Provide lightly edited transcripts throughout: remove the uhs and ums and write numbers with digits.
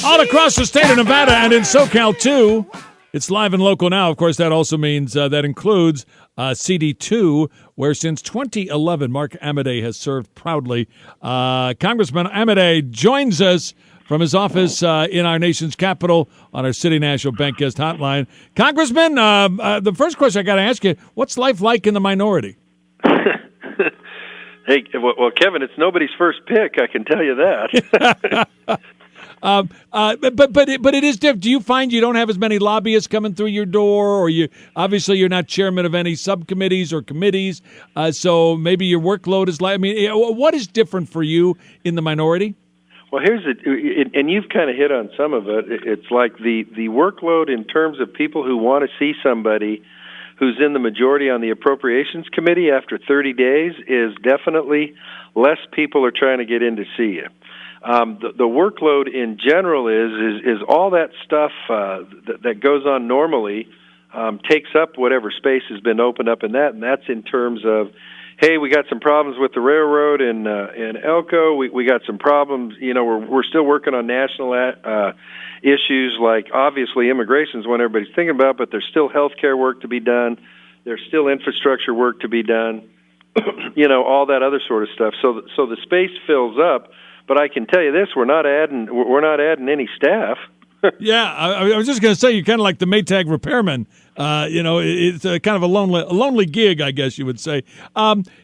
All across the state of Nevada and in SoCal, too. It's live and local now. Of course, that also means that includes CD2, where since 2011, Mark Amodei has served proudly. Congressman Amodei joins us from his office in our nation's capital on our City National Bank Guest Hotline. Congressman, the first question I got to ask you, what's life like in the minority? Hey, well, Kevin, it's nobody's first pick, I can tell you that. But it is different. Do you find you don't have as many lobbyists coming through your door, or you're not chairman of any subcommittees or committees, so maybe your workload is like? I mean, what is different for you in the minority? Well, here's it, and you've kind of hit on some of it. It's like the workload in terms of people who want to see somebody who's in the majority on the Appropriations Committee after 30 days is definitely less people are trying to get in to see you. The workload in general is all that stuff that goes on normally takes up whatever space has been opened up in that, and that's in terms of, hey, we got some problems with the railroad in Elko. We got some problems. You know, we're still working on national issues like obviously immigration is what everybody's thinking about, but there's still healthcare work to be done. There's still infrastructure work to be done. You know, all that other sort of stuff. So the space fills up. But I can tell you this: we're not adding any staff. Yeah, I was just going to say you're kind of like the Maytag repairman. You know, it's kind of a lonely gig, I guess you would say.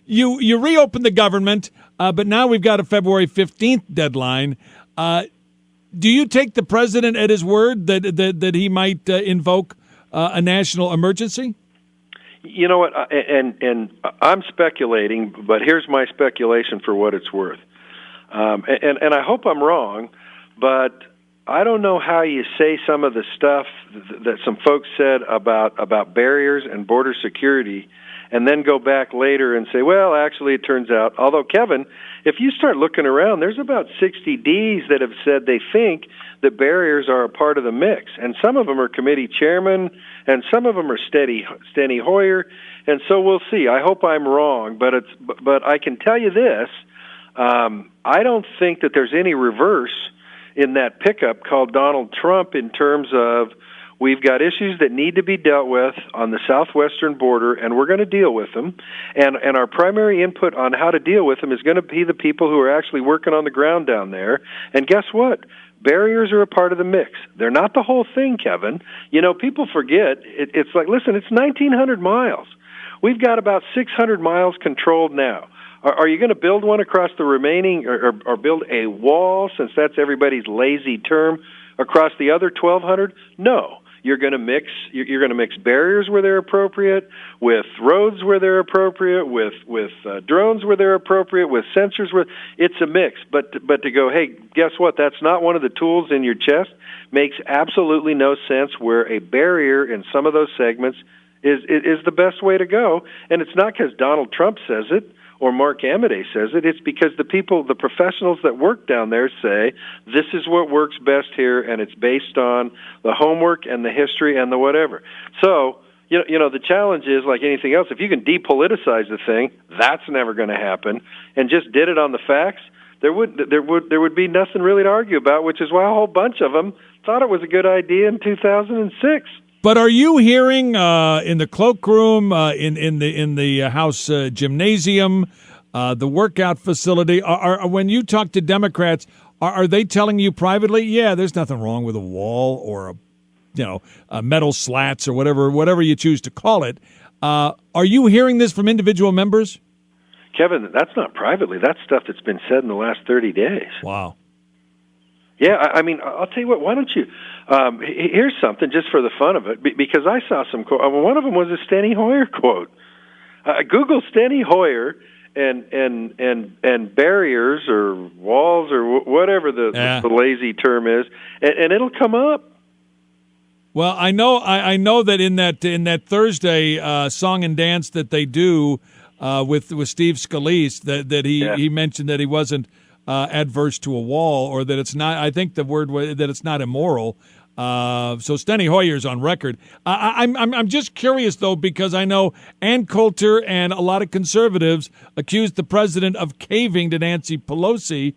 You reopened the government, but now we've got a February 15th deadline. Do you take the president at his word that he might invoke a national emergency? You know what? And I'm speculating, but here's my speculation for what it's worth. And I hope I'm wrong, but I don't know how you say some of the stuff that some folks said about barriers and border security and then go back later and say, well, actually it turns out, although, Kevin, if you start looking around, there's about 60 Ds that have said they think that barriers are a part of the mix. And some of them are committee chairmen, and some of them are Steny Hoyer, and so we'll see. I hope I'm wrong, but I can tell you this. I don't think that there's any reverse in that pickup called Donald Trump in terms of we've got issues that need to be dealt with on the southwestern border, and we're going to deal with them. And our primary input on how to deal with them is going to be the people who are actually working on the ground down there. And guess what? Barriers are a part of the mix. They're not the whole thing, Kevin. You know, people forget. It's like, listen, it's 1,900 miles. We've got about 600 miles controlled now. Are you going to build one across the remaining, or build a wall, since that's everybody's lazy term, across the other 1,200? No. You're going to mix. You're going to mix barriers where they're appropriate, with roads where they're appropriate, with drones where they're appropriate, with sensors where it's a mix. But to go, hey, guess what? That's not one of the tools in your chest. Makes absolutely no sense. Where a barrier in some of those segments is the best way to go, and it's not because Donald Trump says it or Mark Amodei says it. It's because the professionals that work down there say this is what works best here, and it's based on the homework and the history and the whatever. So, you know, the challenge is like anything else. If you can depoliticize the thing, that's never going to happen, and just did it on the facts, there would be nothing really to argue about, which is why a whole bunch of them thought it was a good idea in 2006. But are you hearing in the cloakroom, in the House gymnasium, the workout facility? When you talk to Democrats, are they telling you privately, yeah, there's nothing wrong with a wall or a metal slats or whatever you choose to call it? Are you hearing this from individual members? Kevin, that's not privately. That's stuff that's been said in the last 30 days. Wow. Yeah, I mean, I'll tell you what. Why don't you? Here's something just for the fun of it, because I saw some quote. One of them was a Steny Hoyer quote. Google Steny Hoyer and barriers or walls or whatever the lazy term is, and it'll come up. Well, I know that in that Thursday song and dance that they do with Steve Scalise that he mentioned that he wasn't adverse to a wall, or that it's not. I think the word that it's not immoral. So Steny Hoyer's on record. I'm just curious though, because I know Ann Coulter and a lot of conservatives accused the president of caving to Nancy Pelosi.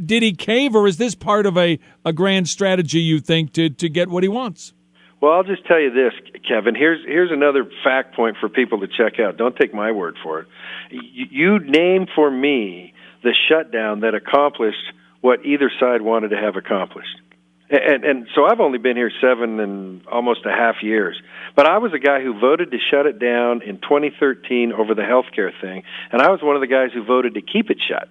Did he cave, or is this part of a grand strategy, you think, to get what he wants? Well, I'll just tell you this, Kevin. Here's another fact point for people to check out. Don't take my word for it. You name for me the shutdown that accomplished what either side wanted to have accomplished. And so I've only been here 7 and almost a half years. But I was a guy who voted to shut it down in 2013 over the health care thing, and I was one of the guys who voted to keep it shut.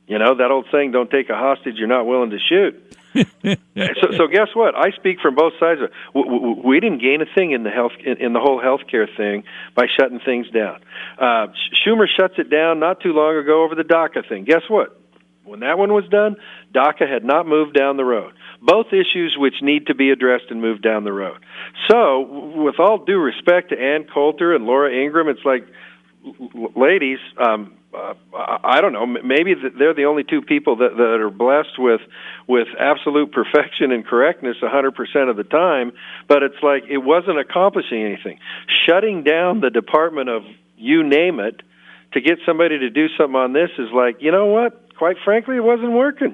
You know, that old saying, don't take a hostage you're not willing to shoot. So guess what? I speak from both sides of it. We didn't gain a thing in the whole healthcare thing by shutting things down. Schumer shuts it down not too long ago over the DACA thing. Guess what? When that one was done, DACA had not moved down the road. Both issues which need to be addressed and moved down the road. So, with all due respect to Ann Coulter and Laura Ingraham, it's like, ladies, I don't know, maybe they're the only two people that are blessed with absolute perfection and correctness 100% of the time, but it's like it wasn't accomplishing anything. Shutting down the Department of you name it to get somebody to do something on this is like, you know what? Quite frankly, it wasn't working.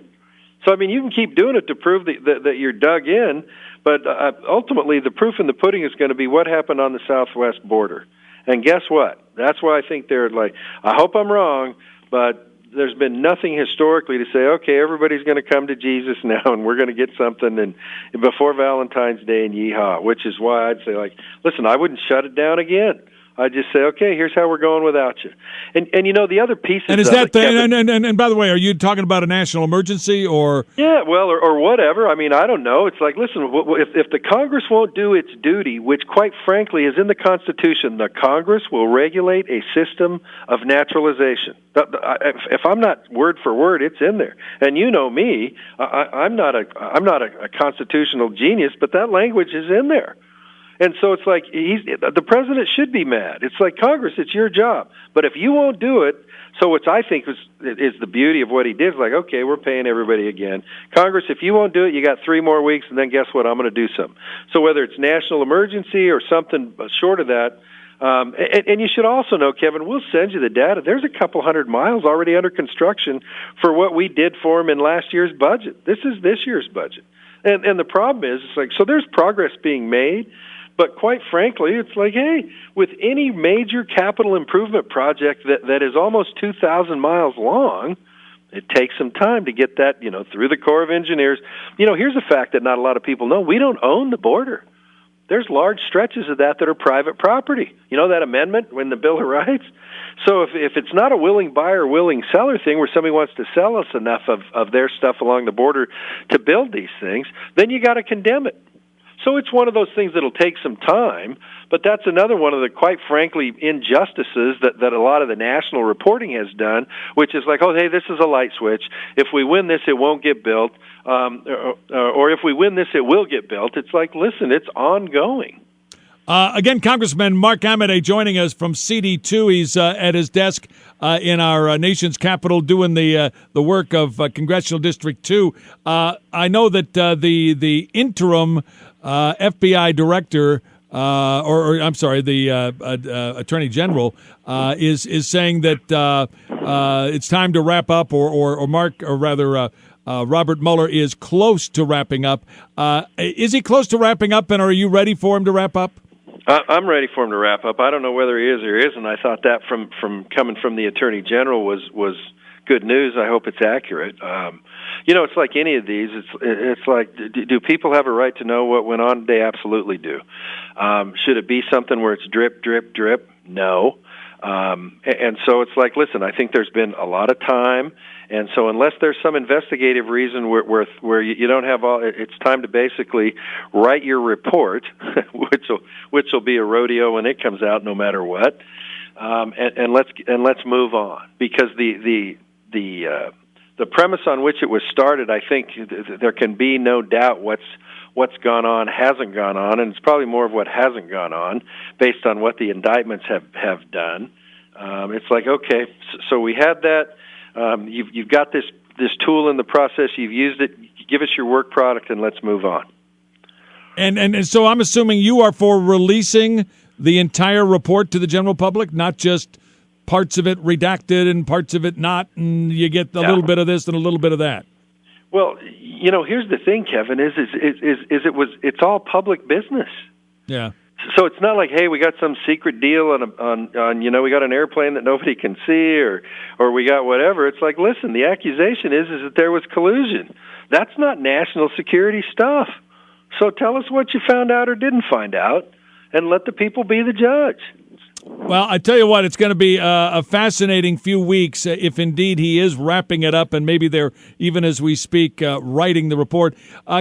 So, I mean, you can keep doing it to prove that you're dug in, but ultimately the proof in the pudding is going to be what happened on the southwest border. And guess what? That's why I think they're like, I hope I'm wrong, but there's been nothing historically to say, okay, everybody's going to come to Jesus now and we're going to get something and before Valentine's Day and yeehaw, which is why I'd say, like, listen, I wouldn't shut it down again. I just say, okay, here's how we're going without you. And you know, the other pieces and is of that it, Kevin, and by the way, are you talking about a national emergency or? Yeah, well, or whatever. I mean, I don't know. It's like, listen, if the Congress won't do its duty, which quite frankly is in the Constitution, the Congress will regulate a system of naturalization. If I'm not word for word, it's in there. And you know me, I'm not a constitutional genius, but that language is in there. And so it's like the president should be mad. It's like, Congress, it's your job. But if you won't do it, so what I think is the beauty of what he did is like, okay, we're paying everybody again. Congress, if you won't do it, you got 3 more weeks, and then guess what? I'm going to do something. So whether it's national emergency or something short of that, and you should also know, Kevin, we'll send you the data. There's a couple 100 miles already under construction for what we did for them in last year's budget. This is this year's budget. And the problem is, it's like, so there's progress being made. But quite frankly, it's like, hey, with any major capital improvement project that is almost 2,000 miles long, it takes some time to get that, you know, through the Corps of Engineers. You know, here's a fact that not a lot of people know. We don't own the border. There's large stretches of that are private property. You know that amendment when the Bill of Rights? So if it's not a willing buyer, willing seller thing where somebody wants to sell us enough of their stuff along the border to build these things, then you got to condemn it. So it's one of those things that'll take some time, but that's another one of the, quite frankly, injustices that a lot of the national reporting has done, which is like, oh, hey, this is a light switch. If we win this, it won't get built. Or if we win this, it will get built. It's like, listen, it's ongoing. Again, Congressman Mark Amodei joining us from CD2. He's at his desk in our nation's capital doing the work of Congressional District 2. I know that the interim FBI director, or I'm sorry, the Attorney General is saying that it's time to wrap up, or Mark, or rather Robert Mueller is close to wrapping up. Is he close to wrapping up, and are you ready for him to wrap up? I'm ready for him to wrap up. I don't know whether he is or isn't. I thought that from coming from the Attorney General was good news. I hope it's accurate. You know, it's like any of these. It's like, do people have a right to know what went on? They absolutely do. Should it be something where it's drip, drip, drip? No. And so it's like, listen, I think there's been a lot of time, and so unless there's some investigative reason where you don't have all, it's time to basically write your report, which will be a rodeo when it comes out, no matter what. And let's move on, because the premise on which it was started, I think there can be no doubt what's gone on hasn't gone on, and it's probably more of what hasn't gone on based on what the indictments have done. It's like, okay, so we had that. You've got this this tool in the process. You've used it. Give us your work product, and let's move on. And so I'm assuming you are for releasing the entire report to the general public, not just parts of it redacted and parts of it not, and you get a little bit of this and a little bit of that. Well, here's the thing, Kevin, it's all public business. Yeah. So it's not like, hey, we got some secret deal on we got an airplane that nobody can see or we got whatever. It's like, listen, the accusation is that there was collusion. That's not national security stuff. So tell us what you found out or didn't find out, and let the people be the judge. Well, I tell you what, it's going to be a fascinating few weeks if indeed he is wrapping it up, and maybe they're, even as we speak, writing the report.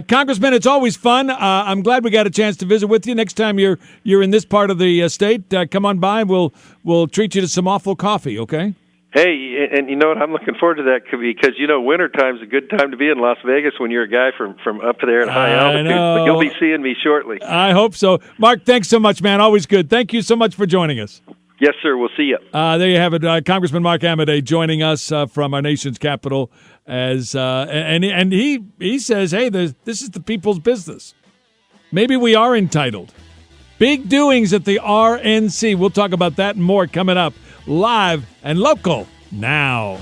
Congressman, it's always fun. I'm glad we got a chance to visit with you. Next time you're in this part of the state, come on by. We'll treat you to some awful coffee, okay? Hey, and you know what? I'm looking forward to that because, wintertime's a good time to be in Las Vegas when you're a guy from up there at high altitude. But you'll be seeing me shortly. I hope so. Mark, thanks so much, man. Always good. Thank you so much for joining us. Yes, sir. We'll see you. There you have it. Congressman Mark Amodei joining us from our nation's capital. And he says, hey, this is the people's business. Maybe we are entitled. Big doings at the RNC. We'll talk about that and more coming up live and local now.